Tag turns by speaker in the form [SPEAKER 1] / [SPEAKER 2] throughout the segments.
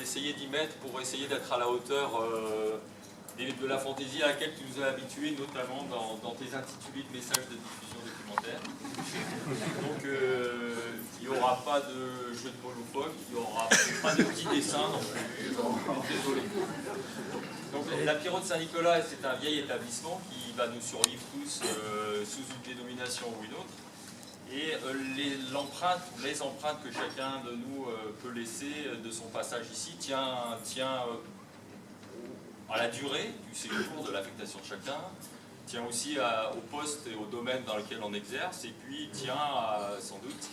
[SPEAKER 1] essayer d'y mettre pour essayer d'être à la hauteur de la fantaisie à laquelle tu nous as habitués, notamment dans tes intitulés de messages de diffusion documentaire. Donc il n'y aura pas de jeu de mots loufoque, il n'y aura pas de petits dessins non plus. Désolé. Donc la Pierrot de Saint-Nicolas, c'est un vieil établissement qui va nous survivre tous sous une dénomination ou une autre. Et les empreintes que chacun de nous peut laisser de son passage ici tient à la durée du séjour, de l'affectation de chacun, tient aussi au poste et au domaine dans lequel on exerce, et puis tient sans doute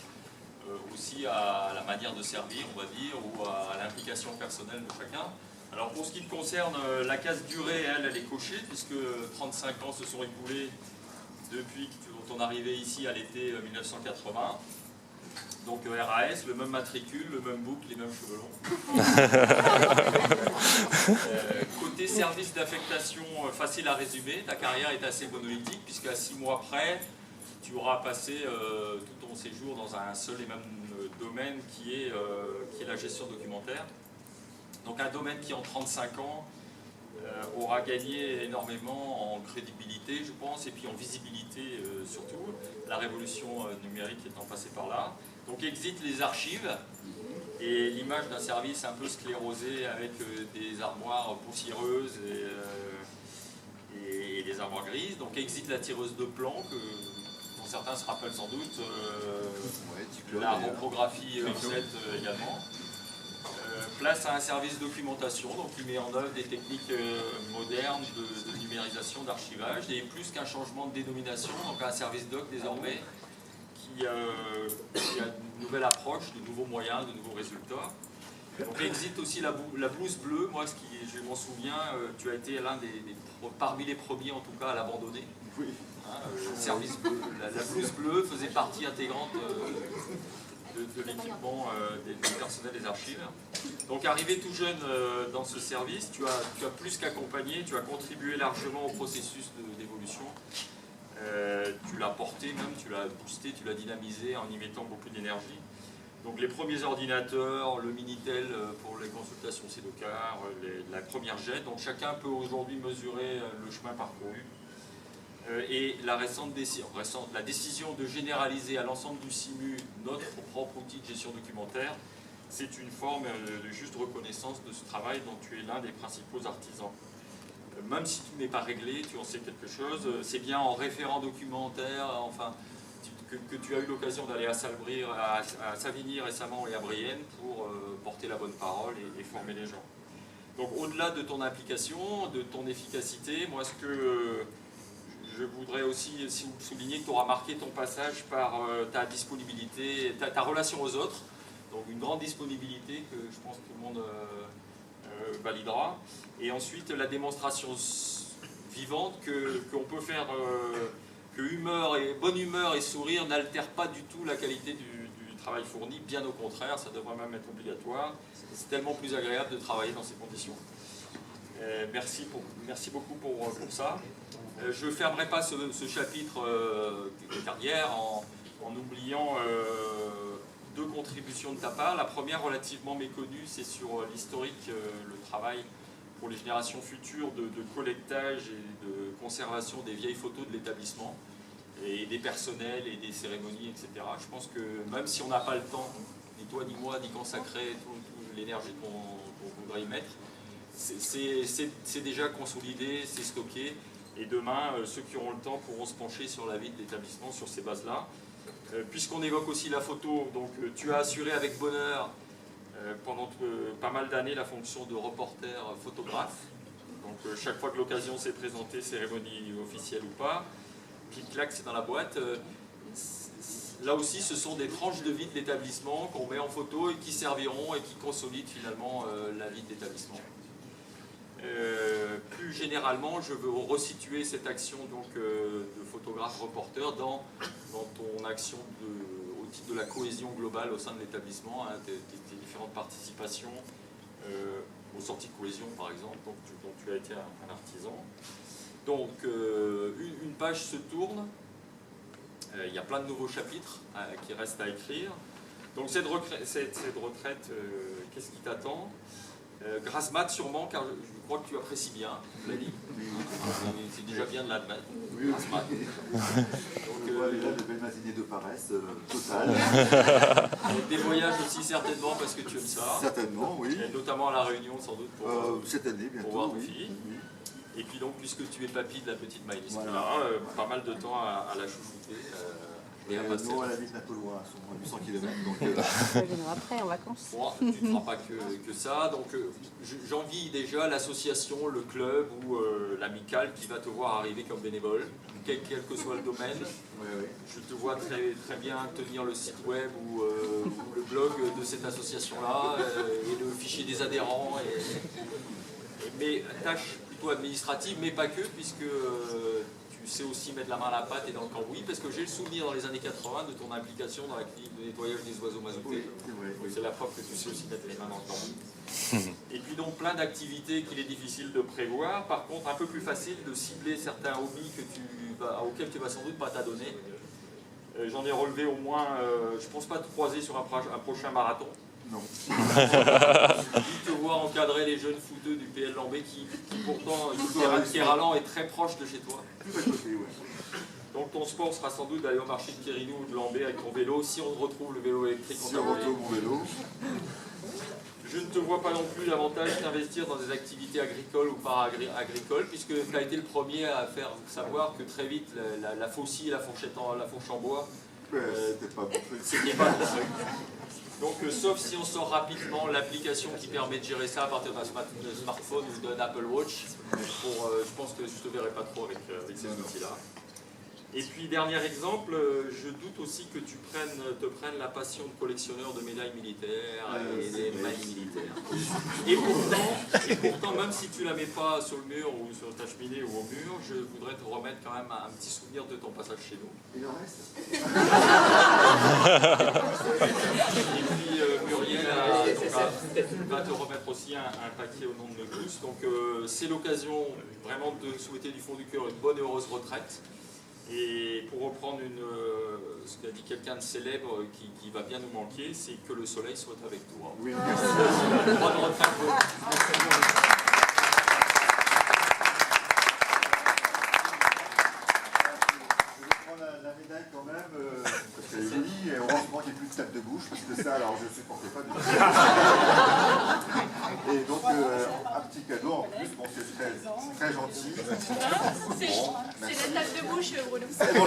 [SPEAKER 1] aussi à la manière de servir, on va dire, ou à l'implication personnelle de chacun. Alors pour ce qui te concerne, la case durée, elle est cochée, puisque 35 ans se sont écoulés depuis ton arrivée ici à l'été 1980. Donc RAS, le même matricule, le même bouc, les mêmes cheveux longs. Côté service d'affectation, facile à résumer, ta carrière est assez monolithique, puisqu'à 6 mois près, tu auras passé tout ton séjour dans un seul et même domaine qui est la gestion documentaire. Donc un domaine qui en 35 ans aura gagné énormément en crédibilité, je pense, et puis en visibilité surtout, la révolution numérique étant passée par là. Donc exit les archives et l'image d'un service un peu sclérosé avec des armoires poussiéreuses et des armoires grises. Donc exit la tireuse de plans, dont certains se rappellent sans doute, la reprographie offset également. Place à un service documentation, donc qui met en œuvre des techniques modernes de numérisation, d'archivage, et plus qu'un changement de dénomination, donc un service doc désormais, qui a une nouvelle approche, de nouveaux moyens, de nouveaux résultats. Donc existe aussi la blouse bleue, moi je m'en souviens, tu as été parmi les premiers en tout cas à l'abandonner. Oui. Hein, service bleu, la blouse bleue faisait partie intégrante de l'équipement du personnel des archives. Donc arrivé tout jeune dans ce service, tu as plus qu'accompagné, tu as contribué largement au processus d'évolution. Tu l'as porté même, tu l'as boosté, tu l'as dynamisé en y mettant beaucoup d'énergie. Donc les premiers ordinateurs, le Minitel pour les consultations Cédocar, la première jet, donc chacun peut aujourd'hui mesurer le chemin parcouru. Et la décision de généraliser à l'ensemble du CIMU notre propre outil de gestion documentaire, c'est une forme de juste reconnaissance de ce travail dont tu es l'un des principaux artisans. Même si tout n'est pas réglé, tu en sais quelque chose, c'est bien en référent documentaire, enfin, que tu as eu l'occasion d'aller à Savigny récemment et à Brienne pour porter la bonne parole et former les gens. Donc au-delà de ton implication, de ton efficacité, moi ce que je voudrais aussi souligner que tu auras marqué ton passage par ta disponibilité, ta relation aux autres, donc une grande disponibilité que je pense que tout le monde validera, et ensuite la démonstration vivante qu'on peut faire, que bonne humeur et sourire n'altèrent pas du tout la qualité du travail fourni, bien au contraire, ça devrait même être obligatoire, c'est tellement plus agréable de travailler dans ces conditions. Merci beaucoup pour ça. Je ne fermerai pas ce chapitre de carrière en oubliant deux contributions de ta part. La première, relativement méconnue, c'est sur l'historique, le travail pour les générations futures de collectage et de conservation des vieilles photos de l'établissement, et des personnels et des cérémonies, etc. Je pense que même si on n'a pas le temps, ni toi ni moi, d'y consacrer toute l'énergie qu'on voudrait y mettre, c'est déjà consolidé, c'est stocké. Et demain, ceux qui auront le temps pourront se pencher sur la vie de l'établissement, sur ces bases-là. Puisqu'on évoque aussi la photo, donc tu as assuré avec bonheur pendant pas mal d'années la fonction de reporter photographe. Donc chaque fois que l'occasion s'est présentée, cérémonie officielle ou pas, clic-clac, c'est dans la boîte. Là aussi, ce sont des tranches de vie de l'établissement qu'on met en photo et qui serviront et qui consolident finalement la vie de l'établissement. Plus généralement, je veux resituer cette action donc, de photographe-reporter dans ton action au titre de la cohésion globale au sein de l'établissement, hein, tes différentes participations aux sorties de cohésion par exemple, dont tu as été un artisan. Donc une page se tourne, il y a plein de nouveaux chapitres qui restent à écrire. Donc cette retraite, qu'est-ce qui t'attend? Grâce mat sûrement, car je crois que tu apprécies bien, tu l'as dit. C'est déjà bien de l'admettre.
[SPEAKER 2] Oui,
[SPEAKER 1] grâce mat.
[SPEAKER 2] Donc, là, de belles matinées de paresse totale.
[SPEAKER 1] Des voyages aussi certainement parce que tu aimes ça.
[SPEAKER 2] Certainement, oui.
[SPEAKER 1] Et notamment à La Réunion sans doute pour,
[SPEAKER 2] cette année, bientôt,
[SPEAKER 1] pour voir ta
[SPEAKER 2] oui.
[SPEAKER 1] fille.
[SPEAKER 2] Oui.
[SPEAKER 1] Et puis donc, puisque tu es papy de la petite Maëlys,
[SPEAKER 2] Voilà.
[SPEAKER 1] pas mal de temps à la chouchouter. Et à passer.
[SPEAKER 2] Nous, à la ville d'Apollois, à 800 km. Donc,
[SPEAKER 3] Ça viendra après en vacances.
[SPEAKER 1] Bon, tu ne feras pas que ça. Donc, j'envie déjà l'association, le club ou l'amicale qui va te voir arriver comme bénévole, quel que soit le domaine.
[SPEAKER 2] oui, oui.
[SPEAKER 1] Je te vois très bien tenir le site web ou le blog de cette association-là et le fichier des adhérents. Mais tâche plutôt administrative, mais pas que, puisque tu sais aussi mettre la main à la pâte et dans le cambouis, parce que j'ai le souvenir dans les années 80 de ton implication dans la clinique de nettoyage des oiseaux mazoutés.
[SPEAKER 2] Oui, c'est vrai. Oui.
[SPEAKER 1] C'est la preuve que tu sais aussi mettre les mains dans le cambouis. Et puis donc plein d'activités qu'il est difficile de prévoir. Par contre, un peu plus facile de cibler certains hobbies auxquels tu vas sans doute pas t'adonner. J'en ai relevé au moins, je pense pas te croiser sur un prochain marathon.
[SPEAKER 2] Non.
[SPEAKER 1] Tu te vois encadrer les jeunes footeux du PL Lambé qui pourtant, le terrain de Kéralan est très proche de chez toi.
[SPEAKER 2] Tout à côté, oui.
[SPEAKER 1] Donc ton sport sera sans doute d'aller au marché de Kérinou ou de Lambé avec ton vélo, si on retrouve le vélo électrique.
[SPEAKER 2] Si on retrouve mon vélo.
[SPEAKER 1] Je ne te vois pas non plus davantage t'investir dans des activités agricoles ou para-agricoles, puisque tu as été le premier à faire savoir que très vite la faucille et la fourche en bois,
[SPEAKER 2] C'était pas bon truc.
[SPEAKER 1] c'était pas ton truc. Donc, sauf si on sort rapidement l'application qui permet de gérer ça à partir d'un smartphone ou d'un Apple Watch, je pense que je ne te verrai pas trop avec ces outils-là. Et puis, dernier exemple, je doute aussi que tu te prennes la passion de collectionneur de médailles militaires et des mailles militaires. Et pourtant, même si tu ne la mets pas sur le mur ou sur ta cheminée ou au mur, je voudrais te remettre quand même un petit souvenir de ton passage chez nous.
[SPEAKER 2] Il en reste.
[SPEAKER 1] Et puis Muriel va te remettre aussi un paquet au nom de nous tous. Donc c'est l'occasion vraiment de souhaiter du fond du cœur une bonne et heureuse retraite. Et pour reprendre ce qu'a dit quelqu'un de célèbre qui va bien nous manquer, c'est que le soleil soit avec toi.
[SPEAKER 2] Oui, merci.
[SPEAKER 1] Bonne retraite.
[SPEAKER 2] La médaille quand même, parce qu'elle est jolie, et heureusement qu'il n'y ait plus de tape de bouche, parce que ça, alors je ne supportais pas du tout. Et donc, un petit cadeau en plus, bon, c'est très gentil.
[SPEAKER 4] C'est la tape de bouche, Bruno.
[SPEAKER 2] Bon,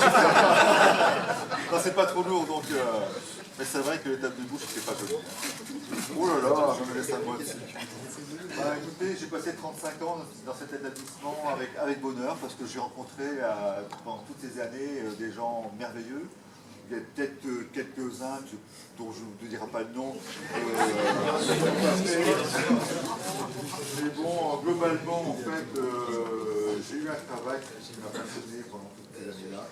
[SPEAKER 2] non, c'est pas trop lourd, donc... mais c'est vrai que les tapes de bouche, c'est pas joli. Oh là là, je me laisse un mot dessus. Bah, écoutez, j'ai passé 35 ans dans cet établissement avec bonheur, parce que j'ai rencontré pendant toutes ces années des gens merveilleux. Il y a peut-être quelques-uns dont je ne vous dirai pas le nom. Mais bon, globalement, en fait, j'ai eu un travail qui m'a passionné pendant toutes ces années-là,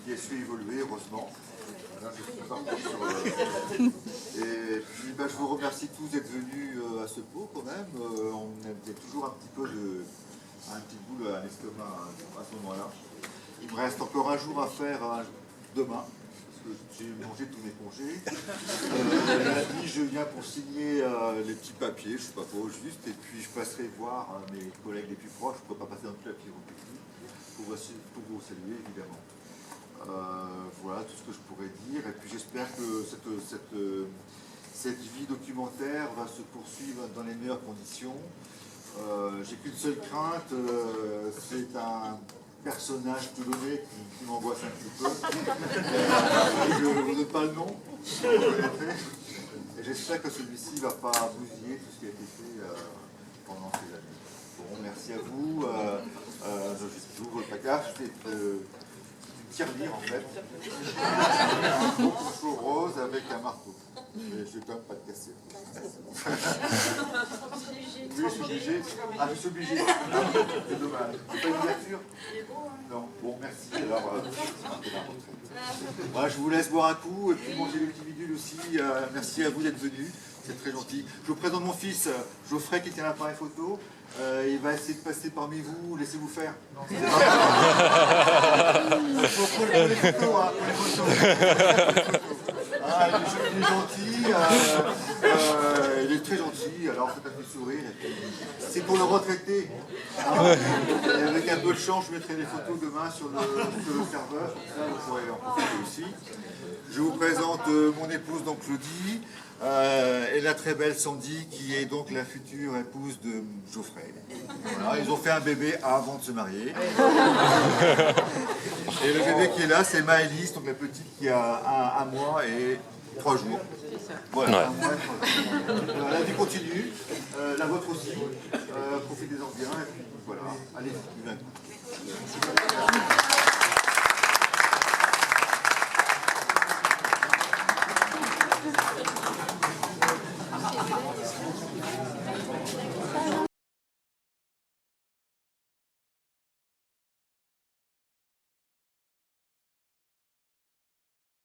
[SPEAKER 2] qui a su évoluer, heureusement. Là, je suis parti sur, et puis je vous remercie tous d'être venus à ce pot quand même. On avait toujours un petit bout à l'estomac à ce moment-là. Il me reste encore un jour à faire demain, parce que j'ai mangé tous mes congés. Lundi, je viens pour signer les petits papiers, je ne sais pas trop juste, et puis je passerai voir mes collègues les plus proches. Je ne peux pas passer dans toute la pyrotechnie pour vous saluer évidemment. Voilà tout ce que je pourrais dire, et puis j'espère que cette vie documentaire va se poursuivre dans les meilleures conditions. J'ai qu'une seule crainte, c'est un personnage toulonnais qui m'angoisse un petit peu. Je ne vous donne pas le nom, et j'espère que celui-ci ne va pas bousiller tout ce qui a été fait pendant ces années. Bon, merci à vous. J'ouvre le placard. Tirelire en fait, un couteau rose avec un marteau. Mais je vais quand même pas te casser. Oui, je suis obligé. Ah, je suis obligé. C'est dommage. C'est pas une miniature? Non. Bon, merci. Alors, voilà, je vous laisse boire un coup et puis manger les petits bidules aussi. Merci à vous d'être venus. C'est très gentil. Je vous présente mon fils, Geoffrey, qui tient l'appareil photo. Il va essayer de passer parmi vous, laissez-vous faire. Pour les photos, hein, pour les photos. Ah, il est gentil, il est très gentil, alors faites un petit sourire. C'est pour le retraiter. Et avec un peu de chance, je mettrai des photos demain sur le serveur, comme ça vous pourrez en profiter aussi. Je vous présente mon épouse, donc Claudie, et la très belle Sandy, qui est donc la future épouse de Geoffrey. Voilà, ils ont fait un bébé avant de se marier. Et le bébé qui est là, c'est Maëlys, donc la petite qui a un mois et 3 jours. Voilà,
[SPEAKER 5] Ouais.
[SPEAKER 2] un mois et 3 jours. La vie continue, la vôtre aussi. Profitez-en bien, et puis voilà, allez, buvez un coup.